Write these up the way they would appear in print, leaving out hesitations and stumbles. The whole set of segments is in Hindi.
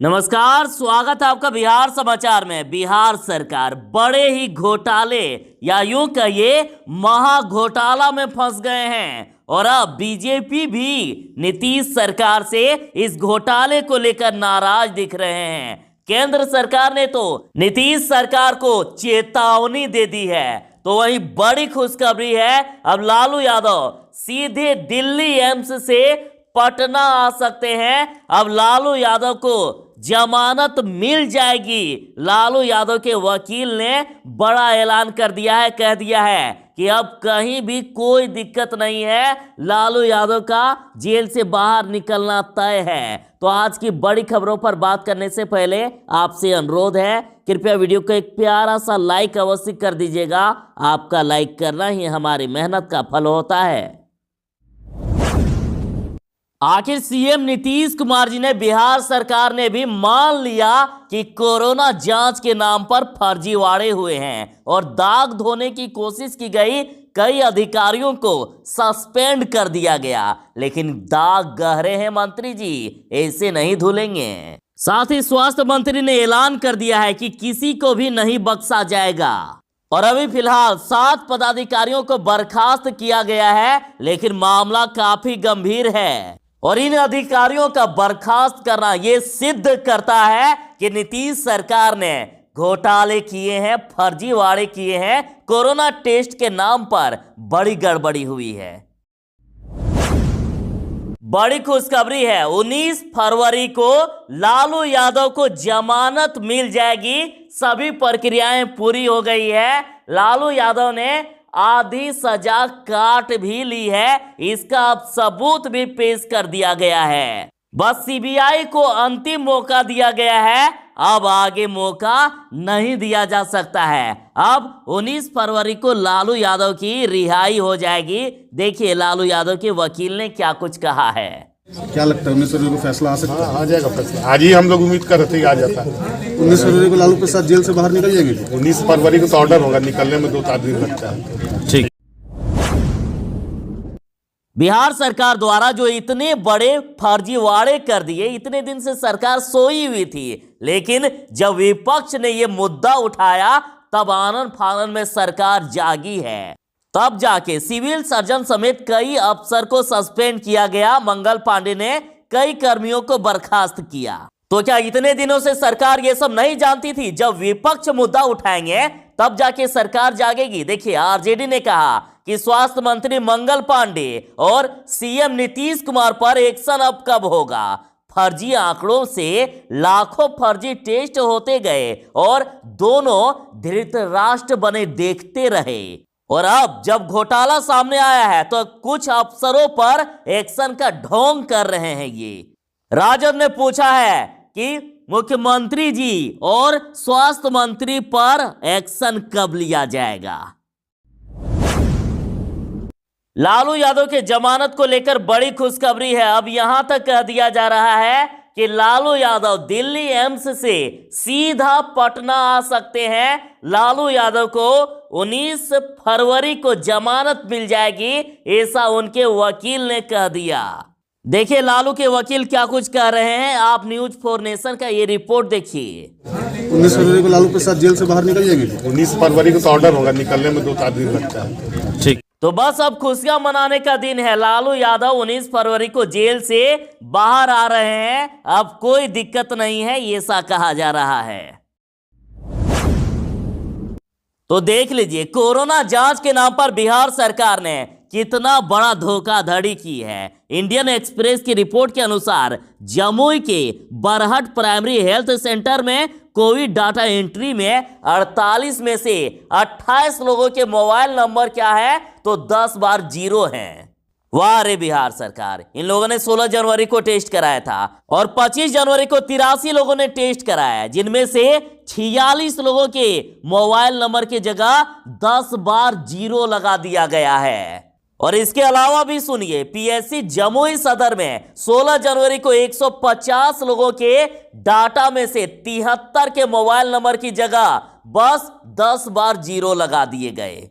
नमस्कार, स्वागत है आपका बिहार समाचार में। बिहार सरकार बड़े ही घोटाले या यूं कहिए महा घोटाला में फंस गए हैं और अब बीजेपी भी नीतीश सरकार से इस घोटाले को लेकर नाराज दिख रहे हैं। केंद्र सरकार ने तो नीतीश सरकार को चेतावनी दे दी है, तो वहीं बड़ी खुशखबरी है, अब लालू यादव सीधे दिल्ली एम्स से पटना आ सकते हैं। अब लालू यादव को जमानत मिल जाएगी। लालू यादव के वकील ने बड़ा ऐलान कर दिया है, कह दिया है कि अब कहीं भी कोई दिक्कत नहीं है, लालू यादव का जेल से बाहर निकलना तय है। तो आज की बड़ी खबरों पर बात करने से पहले आपसे अनुरोध है, कृपया वीडियो को एक प्यारा सा लाइक अवश्य कर दीजिएगा। आपका लाइक करना ही हमारी मेहनत का फल होता है। आखिर सीएम नीतीश कुमार जी ने, बिहार सरकार ने भी मान लिया कि कोरोना जांच के नाम पर फर्जीवाड़े हुए हैं और दाग धोने की कोशिश की गई। कई अधिकारियों को सस्पेंड कर दिया गया, लेकिन दाग गहरे हैं मंत्री जी, ऐसे नहीं धुलेंगे। साथ ही स्वास्थ्य मंत्री ने ऐलान कर दिया है कि किसी को भी नहीं बख्शा जाएगा। और अभी फिलहाल 7 पदाधिकारियों को बर्खास्त किया गया है, लेकिन मामला काफी गंभीर है और इन अधिकारियों का बर्खास्त करना यह सिद्ध करता है कि नीतीश सरकार ने घोटाले किए हैं, फर्जीवाड़े किए हैं, कोरोना टेस्ट के नाम पर बड़ी गड़बड़ी हुई है। बड़ी खुशखबरी है, 19 फरवरी को लालू यादव को जमानत मिल जाएगी। सभी प्रक्रियाएं पूरी हो गई है। लालू यादव ने आधी सजा काट भी ली है, इसका अब सबूत भी पेश कर दिया गया है। बस सीबीआई को अंतिम मौका दिया गया है, अब आगे मौका नहीं दिया जा सकता है। अब 19 फरवरी को लालू यादव की रिहाई हो जाएगी। देखिए लालू यादव के वकील ने क्या कुछ कहा है। क्या लगता है 19 फरवरी को फैसला आ सकता है? आ जाएगा फैसला, आज ही हम लोग उम्मीद कर रहे थे कि आ जाता है। 19 फरवरी को लालू प्रसाद जेल से बाहर निकल जाएंगे? 19 फरवरी को तो ऑर्डर होगा, निकलने में 2-4 दिन लगता है। ठीक। बिहार सरकार द्वारा जो इतने बड़े फर्जीवाड़े कर दिए, इतने दिन से सरकार सोई हुई थी, लेकिन जब विपक्ष ने यह मुद्दा उठाया तब आनन फानन में सरकार जागी है। तब जाके सिविल सर्जन समेत कई अफसर को सस्पेंड किया गया। मंगल पांडे ने कई कर्मियों को बर्खास्त किया। तो क्या इतने दिनों से सरकार ये सब नहीं जानती थी? जब विपक्ष मुद्दा उठाएंगे तब जाके सरकार जागेगी। देखिए आरजेडी ने कहा कि स्वास्थ्य मंत्री मंगल पांडे और सीएम नीतीश कुमार पर एक्शन अब कब होगा। फर्जी आंकड़ों से लाखों फर्जी टेस्ट होते गए और दोनों धृतराष्ट्र बने देखते रहे। और अब जब घोटाला सामने आया है तो कुछ अफसरों पर एक्शन का ढोंग कर रहे हैं। ये राजद ने पूछा है कि मुख्यमंत्री जी और स्वास्थ्य मंत्री पर एक्शन कब लिया जाएगा। लालू यादव के जमानत को लेकर बड़ी खुशखबरी है। अब यहां तक कह दिया जा रहा है कि लालू यादव दिल्ली एम्स से सीधा पटना आ सकते हैं। लालू यादव को 19 फरवरी को जमानत मिल जाएगी, ऐसा उनके वकील ने कह दिया। देखिए लालू के वकील क्या कुछ कह रहे हैं, आप न्यूज़ 4 नेशन का ये रिपोर्ट देखिए। 19 फरवरी को लालू प्रसाद जेल से बाहर निकल जाएंगे? 19 फरवरी को तो ऑर्डर होगा, निकलने में 2-4 दिन लगता है। ठीक। तो बस अब खुशियां मनाने का दिन है। लालू यादव 19 फरवरी को जेल से बाहर आ रहे हैं, अब कोई दिक्कत नहीं है, ये सा कहा जा रहा है। तो देख लीजिए कोरोना जांच के नाम पर बिहार सरकार ने कितना बड़ा धोखाधड़ी की है। इंडियन एक्सप्रेस की रिपोर्ट के अनुसार जमुई के बरहट प्राइमरी हेल्थ सेंटर में कोविड डाटा एंट्री में 48 में से 28 लोगों के मोबाइल नंबर क्या है तो 10 बार 0 हैं। वाह रे बिहार सरकार, इन लोगों ने 16 जनवरी को टेस्ट कराया था और 25 जनवरी को 83 लोगों ने टेस्ट कराया, जिनमें से 46 लोगों के मोबाइल नंबर की जगह 10 बार 0 लगा दिया गया है। और इसके अलावा भी सुनिए, पीएससी जमुई सदर में 16 जनवरी को 150 लोगों के डाटा में से 73 के मोबाइल नंबर की जगह बस 10 बार 0 लगा दिए गए।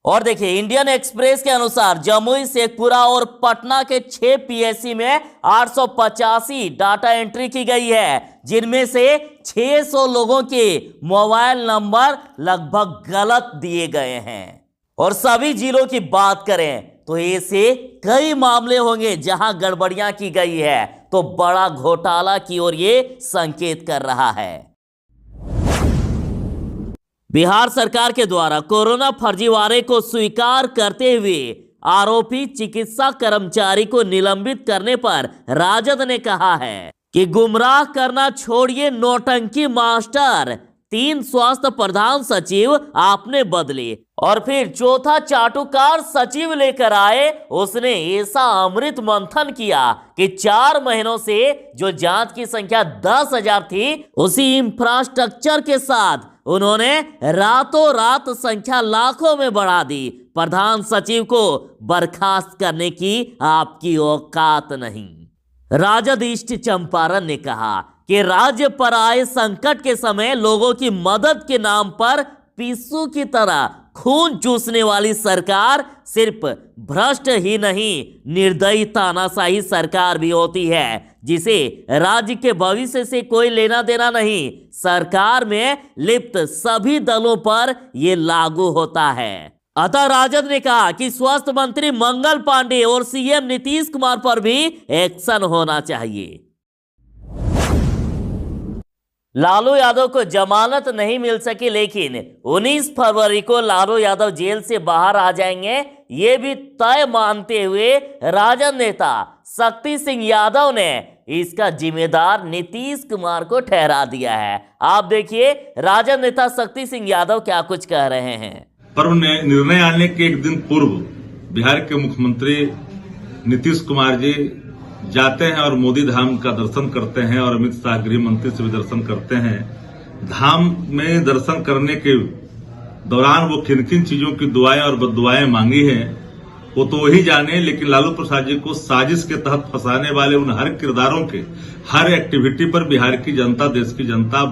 और देखिए, इंडियन एक्सप्रेस के अनुसार जमुई, शेखपुरा और पटना के 6 पीएससी में 885 डाटा एंट्री की गई है, जिनमें से 600 लोगों के मोबाइल नंबर लगभग गलत दिए गए हैं। और सभी जिलों की बात करें तो ऐसे कई मामले होंगे जहां गड़बड़ियां की गई है, तो बड़ा घोटाला की ओर ये संकेत कर रहा है। बिहार सरकार के द्वारा कोरोना फर्जीवाड़े को स्वीकार करते हुए आरोपी चिकित्सा कर्मचारी को निलंबित करने पर राजद ने कहा है कि गुमराह करना छोड़िए नौटंकी मास्टर, 3 स्वास्थ्य प्रधान सचिव आपने बदले और फिर चौथा चाटुकार सचिव लेकर आए। उसने ऐसा अमृत मंथन किया कि 4 महीनों से जो जांच की संख्या 10,000 थी, उसी इंफ्रास्ट्रक्चर के साथ उन्होंने रातों रात संख्या लाखों में बढ़ा दी। प्रधान सचिव को बर्खास्त करने की आपकी औकात नहीं। राजद ईस्ट चंपारण ने कहा कि राज्य पर आए संकट के समय लोगों की मदद के नाम पर पिस्सू की तरह खून चूसने वाली सरकार सिर्फ भ्रष्ट ही नहीं, निर्दयी तानाशाही सरकार भी होती है, जिसे राज्य के भविष्य से कोई लेना देना नहीं। सरकार में लिप्त सभी दलों पर यह लागू होता है। अतः राजद ने कहा कि स्वास्थ्य मंत्री मंगल पांडे और सीएम नीतीश कुमार पर भी एक्शन होना चाहिए। लालू यादव को जमानत नहीं मिल सकी, लेकिन 19 फरवरी को लालू यादव जेल से बाहर आ जाएंगे, ये भी तय मानते हुए राजद नेता शक्ति सिंह यादव ने इसका जिम्मेदार नीतीश कुमार को ठहरा दिया है। आप देखिए राजद नेता शक्ति सिंह यादव क्या कुछ कह रहे हैं। पर्व निर्णय आने के एक दिन पूर्व बिहार के मुख्यमंत्री नीतीश कुमार जी जाते हैं और मोदी धाम का दर्शन करते हैं और अमित शाह गृह मंत्री से भी दर्शन करते हैं। धाम में दर्शन करने के दौरान वो किन किन चीजों की दुआएं और बददुआएं मांगी हैं वो तो वही जाने, लेकिन लालू प्रसाद जी को साजिश के तहत फंसाने वाले उन हर किरदारों के हर एक्टिविटी पर बिहार की जनता, देश की जनता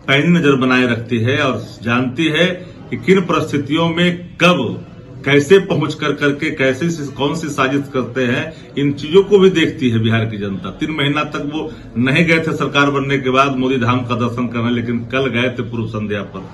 पैनी नजर बनाए रखती है और जानती है कि किन परिस्थितियों में कब कैसे पहुंच करके कैसे कौन सी साजिश करते हैं, इन चीजों को भी देखती है बिहार की जनता। 3 महीना तक वो नहीं गए थे सरकार बनने के बाद मोदी धाम का दर्शन करने, लेकिन कल गए थे पूर्व संध्या पर।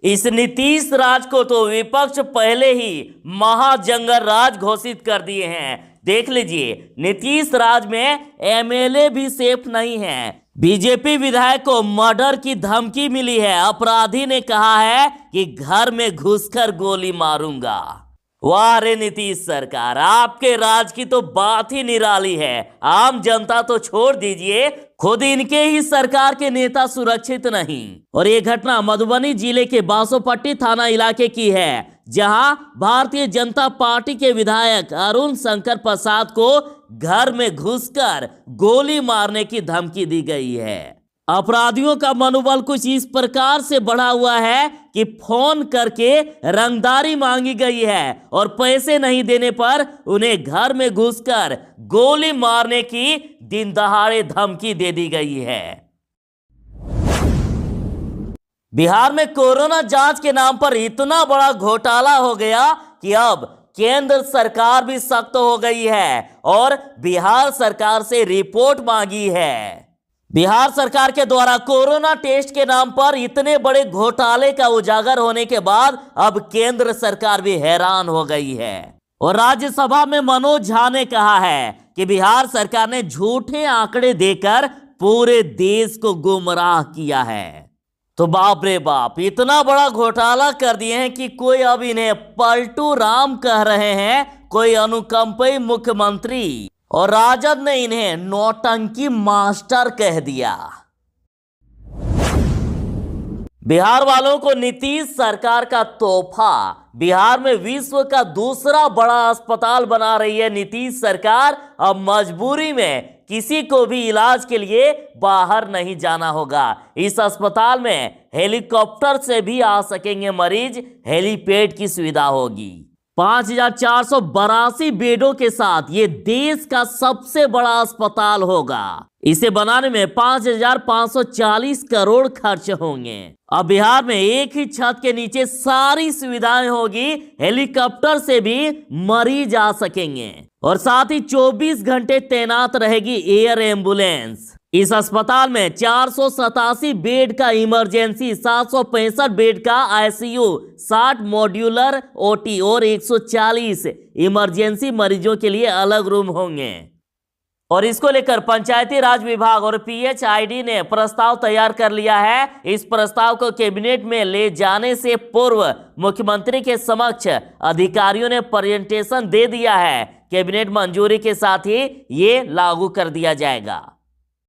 इस नीतीश राज को तो विपक्ष पहले ही महाजंगल राज घोषित कर दिए हैं। देख लीजिए, नीतीश राज में एमएलए भी सेफ नहीं है। बीजेपी विधायक को मर्डर की धमकी मिली है। अपराधी ने कहा है कि घर में घुसकर गोली मारूंगा। वाह रे नीतीश सरकार, आपके राज की तो बात ही निराली है। आम जनता तो छोड़ दीजिए, खुद इनके ही सरकार के नेता सुरक्षित नहीं। और ये घटना मधुबनी जिले के बासोपट्टी थाना इलाके की है, जहां भारतीय जनता पार्टी के विधायक अरुण शंकर प्रसाद को घर में घुसकर गोली मारने की धमकी दी गई है। अपराधियों का मनोबल कुछ इस प्रकार से बढ़ा हुआ है कि फोन करके रंगदारी मांगी गई है और पैसे नहीं देने पर उन्हें घर में घुसकर गोली मारने की दिन दहाड़े धमकी दे दी गई है। बिहार में कोरोना जांच के नाम पर इतना बड़ा घोटाला हो गया कि अब केंद्र सरकार भी सख्त हो गई है और बिहार सरकार से रिपोर्ट मांगी है। बिहार सरकार के द्वारा कोरोना टेस्ट के नाम पर इतने बड़े घोटाले का उजागर होने के बाद अब केंद्र सरकार भी हैरान हो गई है। और राज्यसभा में मनोज झा ने कहा है कि बिहार सरकार ने झूठे आंकड़े देकर पूरे देश को गुमराह किया है। तो बाप रे बाप, इतना बड़ा घोटाला कर दिए हैं कि कोई अब इन्हें पलटू राम कह रहे हैं, कोई अनुकंपी मुख्यमंत्री, और राजद ने इन्हें नौटंकी मास्टर कह दिया। बिहार वालों को नीतीश सरकार का तोहफा। बिहार में विश्व का दूसरा बड़ा अस्पताल बना रही है नीतीश सरकार। अब मजबूरी में किसी को भी इलाज के लिए बाहर नहीं जाना होगा। इस अस्पताल में हेलीकॉप्टर से भी आ सकेंगे मरीज, हेलीपैड की सुविधा होगी। 5,482 बेडों के साथ ये देश का सबसे बड़ा अस्पताल होगा। इसे बनाने में 5,540 करोड़ खर्च होंगे। अब बिहार में एक ही छत के नीचे सारी सुविधाएं होगी, हेलीकॉप्टर से भी मरीज आ सकेंगे और साथ ही 24 घंटे तैनात रहेगी एयर एम्बुलेंस। इस अस्पताल में 487 बेड का इमरजेंसी, 765 बेड का आईसीयू, 60 मॉड्यूलर ओटी और 140 इमरजेंसी मरीजों के लिए अलग रूम होंगे। और इसको लेकर पंचायती राज विभाग और पीएचआईडी ने प्रस्ताव तैयार कर लिया है। इस प्रस्ताव को कैबिनेट में ले जाने से पूर्व मुख्यमंत्री के समक्ष अधिकारियों ने प्रेजेंटेशन दे दिया है। कैबिनेट मंजूरी के साथ ही ये लागू कर दिया जाएगा।